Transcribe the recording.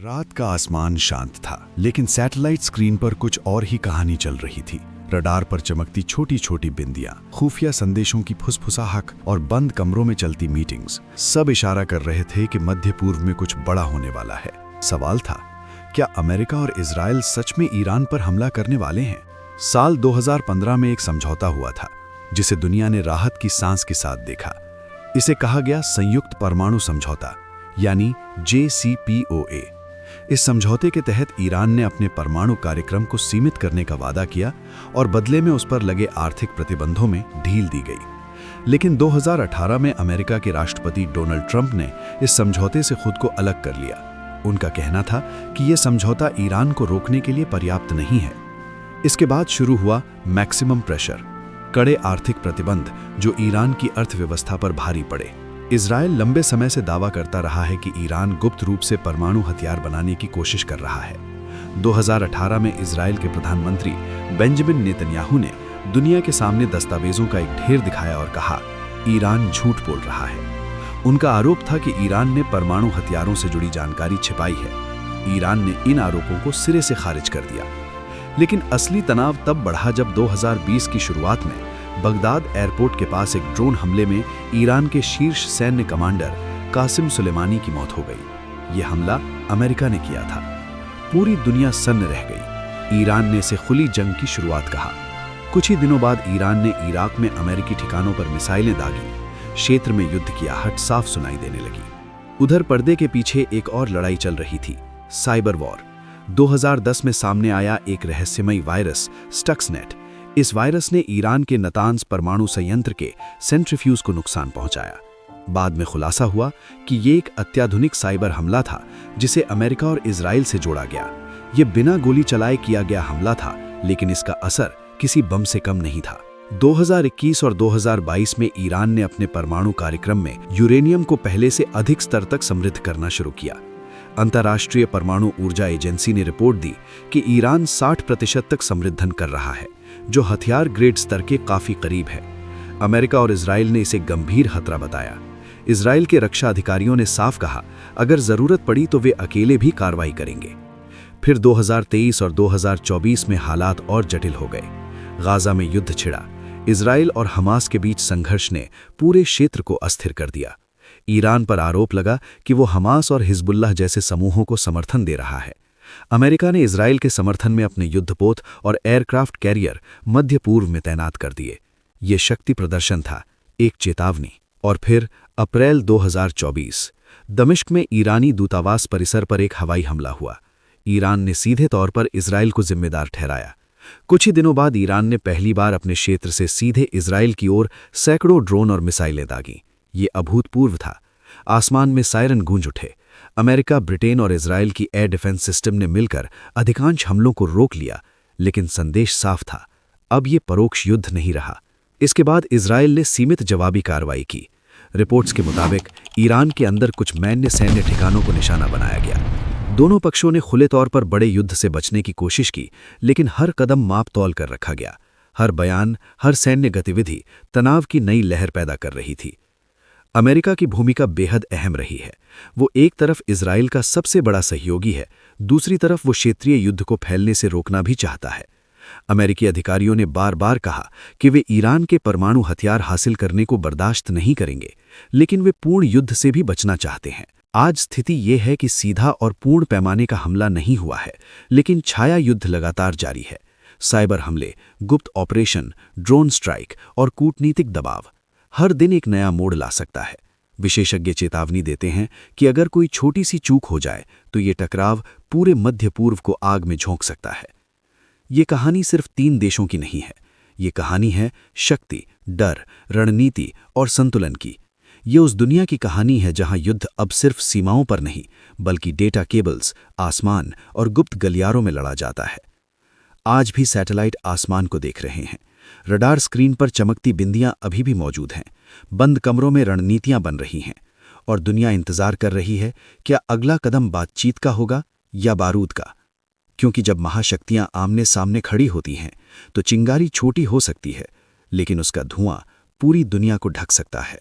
रात का आसमान शांत था, लेकिन सैटेलाइट स्क्रीन पर कुछ और ही कहानी चल रही थी। रडार पर चमकती छोटी छोटी बिंदियां, खुफिया संदेशों की फुसफुसाहट और बंद कमरों में चलती मीटिंग्स सब इशारा कर रहे थे कि मध्य पूर्व में कुछ बड़ा होने वाला है। सवाल था, क्या अमेरिका और इजराइल सच में ईरान पर हमला करने वाले हैं? साल 2015 में एक समझौता हुआ था, जिसे दुनिया ने राहत की सांस के साथ देखा। इसे कहा गया संयुक्त परमाणु समझौता, यानी JCPOA। इस समझौते के तहत ईरान ने अपने परमाणु कार्यक्रम को सीमित करने का वादा किया और बदले में उस पर लगे आर्थिक प्रतिबंधों में ढील दी गई। लेकिन 2018 में अमेरिका के राष्ट्रपति डोनाल्ड ट्रंप ने इस समझौते से खुद को अलग कर लिया। उनका कहना था कि यह समझौता ईरान को रोकने के लिए पर्याप्त नहीं है। इसके बाद शुरू हुआ मैक्सिमम प्रेशर, कड़े आर्थिक प्रतिबंध जो ईरान की अर्थव्यवस्था पर भारी पड़े। इजराइल लंबे समय से दावा करता रहा है कि ईरान गुप्त रूप से परमाणु हथियार बनाने की कोशिश कर रहा है। 2018 में इजराइल के प्रधानमंत्री बेंजामिन नेतन्याहू ने दुनिया के सामने दस्तावेजों का एक ढेर दिखाया और कहा, ईरान झूठ बोल रहा है। उनका आरोप था कि ईरान ने परमाणु हथियारों से जुड़ी जानकारी छिपाई है। ईरान ने इन आरोपों को सिरे से खारिज कर दिया। लेकिन असली तनाव तब बढ़ा जब 2020 की शुरुआत में बगदाद एयरपोर्ट के पास एक ड्रोन हमले में ईरान के शीर्ष सैन्य कमांडर कासिम सुलेमानी की मौत हो गई। यह हमला अमेरिका ने किया था। पूरी दुनिया सन्न रह गई। ईरान ने इसे खुली जंग की शुरुआत कहा। कुछ ही दिनों बाद ईरान ने इराक में अमेरिकी ठिकानों पर मिसाइलें दागी। क्षेत्र में युद्ध की आहट साफ सुनाई देने लगी। उधर पर्दे के पीछे एक और लड़ाई चल रही थी, साइबर वॉर। 2010 में सामने आया एक रहस्यमयी वायरस स्टक्सनेट। इस वायरस ने ईरान के नतांज परमाणु संयंत्र के सेंट्रीफ्यूज को नुकसान पहुंचाया। बाद में खुलासा हुआ कि ये एक अत्याधुनिक साइबर हमला था, जिसे अमेरिका और इजराइल से जोड़ा गया। ये बिना गोली चलाए किया गया हमला था, लेकिन इसका असर किसी बम से कम नहीं था। 2021 और 2022 में ईरान ने अपने परमाणु कार्यक्रम में यूरेनियम को पहले से अधिक स्तर तक समृद्ध करना शुरू किया। अंतर्राष्ट्रीय परमाणु ऊर्जा एजेंसी ने रिपोर्ट दी कि ईरान 60% तक समृद्धन कर रहा है, जो हथियार ग्रेड स्तर के काफी करीब है। अमेरिका और इजराइल ने इसे गंभीर खतरा बताया। इजराइल के रक्षा अधिकारियों ने साफ कहा, अगर जरूरत पड़ी तो वे अकेले भी कार्रवाई करेंगे। फिर 2023 और 2024 में हालात और जटिल हो गए। गाजा में युद्ध छिड़ा। इजराइल और हमास के बीच संघर्ष ने पूरे क्षेत्र को अस्थिर कर दिया। ईरान पर आरोप लगा कि वो हमास और हिजबुल्लाह जैसे समूहों को समर्थन दे रहा है। अमेरिका ने इजराइल के समर्थन में अपने युद्धपोत और एयरक्राफ्ट कैरियर मध्य पूर्व में तैनात कर दिए। ये शक्ति प्रदर्शन था, एक चेतावनी। और फिर अप्रैल 2024 दमिश्क में ईरानी दूतावास परिसर पर एक हवाई हमला हुआ। ईरान ने सीधे तौर पर इजराइल को जिम्मेदार ठहराया। कुछ ही दिनों बाद ईरान ने पहली बार अपने क्षेत्र से सीधे इजराइल की ओर सैकड़ों ड्रोन और मिसाइलें दागी। ये अभूतपूर्व था। आसमान में सायरन गूंज उठे। अमेरिका, ब्रिटेन और इजराइल की एयर डिफेंस सिस्टम ने मिलकर अधिकांश हमलों को रोक लिया, लेकिन संदेश साफ था, अब ये परोक्ष युद्ध नहीं रहा। इसके बाद इजराइल ने सीमित जवाबी कार्रवाई की। रिपोर्ट्स के मुताबिक ईरान के अंदर कुछ मैन्य सैन्य ठिकानों को निशाना बनाया गया। दोनों पक्षों ने खुले तौर पर बड़े युद्ध से बचने की कोशिश की, लेकिन हर कदम माप तौल कर रखा गया। हर बयान, हर सैन्य गतिविधि तनाव की नई लहर पैदा कर रही थी। अमेरिका की भूमिका बेहद अहम रही है। वो एक तरफ इजराइल का सबसे बड़ा सहयोगी है, दूसरी तरफ वो क्षेत्रीय युद्ध को फैलने से रोकना भी चाहता है। अमेरिकी अधिकारियों ने बार बार कहा कि वे ईरान के परमाणु हथियार हासिल करने को बर्दाश्त नहीं करेंगे, लेकिन वे पूर्ण युद्ध से भी बचना चाहते हैं। आज स्थिति ये है कि सीधा और पूर्ण पैमाने का हमला नहीं हुआ है, लेकिन छाया युद्ध लगातार जारी है। साइबर हमले, गुप्त ऑपरेशन, ड्रोन स्ट्राइक और कूटनीतिक दबाव हर दिन एक नया मोड़ ला सकता है। विशेषज्ञ चेतावनी देते हैं कि अगर कोई छोटी सी चूक हो जाए तो ये टकराव पूरे मध्य पूर्व को आग में झोंक सकता है। ये कहानी सिर्फ 3 देशों की नहीं है। ये कहानी है शक्ति, डर, रणनीति और संतुलन की। ये उस दुनिया की कहानी है जहां युद्ध अब सिर्फ सीमाओं पर नहीं, बल्कि डेटा केबल्स, आसमान और गुप्त गलियारों में लड़ा जाता है। आज भी सैटेलाइट आसमान को देख रहे हैं। रडार स्क्रीन पर चमकती बिंदियां अभी भी मौजूद हैं। बंद कमरों में रणनीतियां बन रही हैं और दुनिया इंतजार कर रही है, क्या अगला कदम बातचीत का होगा या बारूद का? क्योंकि जब महाशक्तियां आमने सामने खड़ी होती हैं तो चिंगारी छोटी हो सकती है, लेकिन उसका धुआं पूरी दुनिया को ढक सकता है।